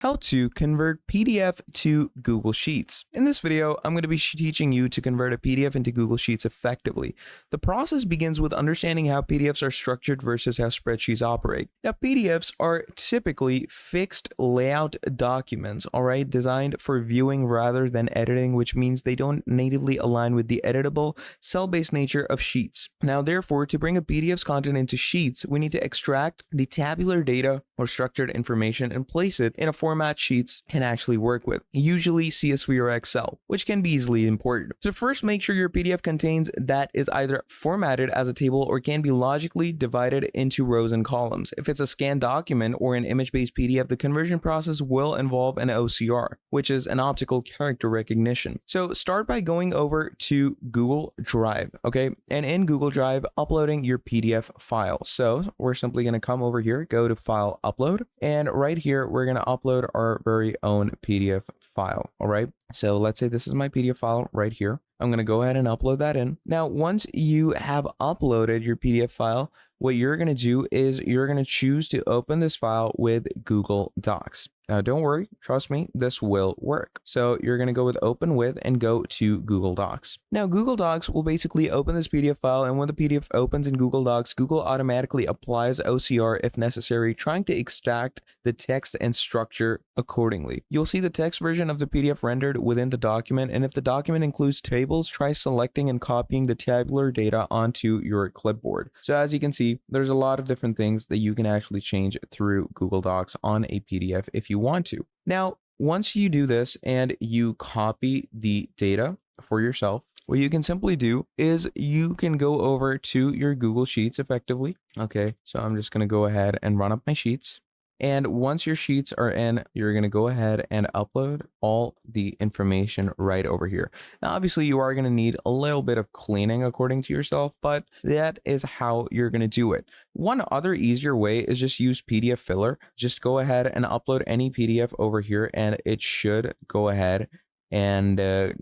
How to convert PDF to Google Sheets. In this video, I'm going to be teaching you to convert a PDF into Google Sheets effectively. The process begins with understanding how PDFs are structured versus how spreadsheets operate. Now, PDFs are typically fixed layout documents, alright, designed for viewing rather than editing, which means they don't natively align with the editable, cell-based nature of Sheets. Now, therefore, to bring a PDF's content into Sheets, we need to extract the tabular data or structured information and place it in a format Sheets can actually work with, usually CSV or Excel, which can be easily imported. So first, make sure your PDF contains that is either formatted as a table or can be logically divided into rows and columns. If it's a scanned document or an image-based PDF, the conversion process will involve an OCR, which is an optical character recognition. So start by going over to Google Drive, okay? And in Google Drive, uploading your PDF file. So we're simply going to come over here, go to File, Upload, and right here, we're going to upload our very own PDF file, all right? So let's say this is my PDF file right here. I'm going to go ahead and upload that in. Now, once you have uploaded your PDF file, what you're going to do is you're going to choose to open this file with Google Docs. Now, don't worry, trust me, this will work. So you're going to go with Open With and go to Google Docs. Now, Google Docs will basically open this PDF file, and when the PDF opens in Google Docs, Google automatically applies OCR if necessary, trying to extract the text and structure accordingly. You'll see the text version of the PDF rendered within the document, and if the document includes tables, try selecting and copying the tabular data onto your clipboard. So as you can see, there's a lot of different things that you can actually change through Google Docs on a PDF if you want to. Now, once you do this and you copy the data for yourself, what you can simply do is you can go over to your Google Sheets effectively. Okay, so I'm just going to go ahead and run up my sheets. And once your sheets are in, you're going to go ahead and upload all the information right over here. Now, obviously, you are going to need a little bit of cleaning according to yourself, but that is how you're going to do it. One other easier way is just use PDF filler. Just go ahead and upload any PDF over here, and it should go ahead and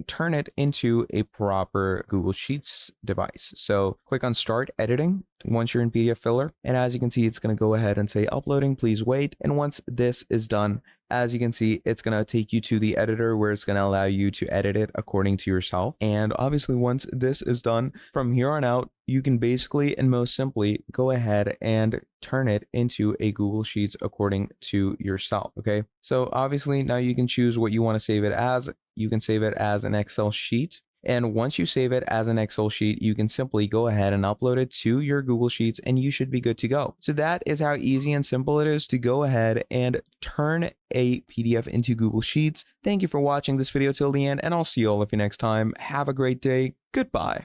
turn it into a proper Google Sheets device. So click on Start Editing once you're in PDF Filler. And as you can see, it's going to go ahead and say uploading, please wait. And once this is done, as you can see, it's going to take you to the editor where it's going to allow you to edit it according to yourself. And obviously, once this is done, from here on out, you can basically and most simply go ahead and turn it into a Google Sheets according to yourself. Okay. So obviously now you can choose what you want to save it as. You can save it as an Excel sheet. And once you save it as an Excel sheet, you can simply go ahead and upload it to your Google Sheets and you should be good to go. So that is how easy and simple it is to go ahead and turn a PDF into Google Sheets. Thank you for watching this video till the end, and I'll see you all of you next time. Have a great day. Goodbye.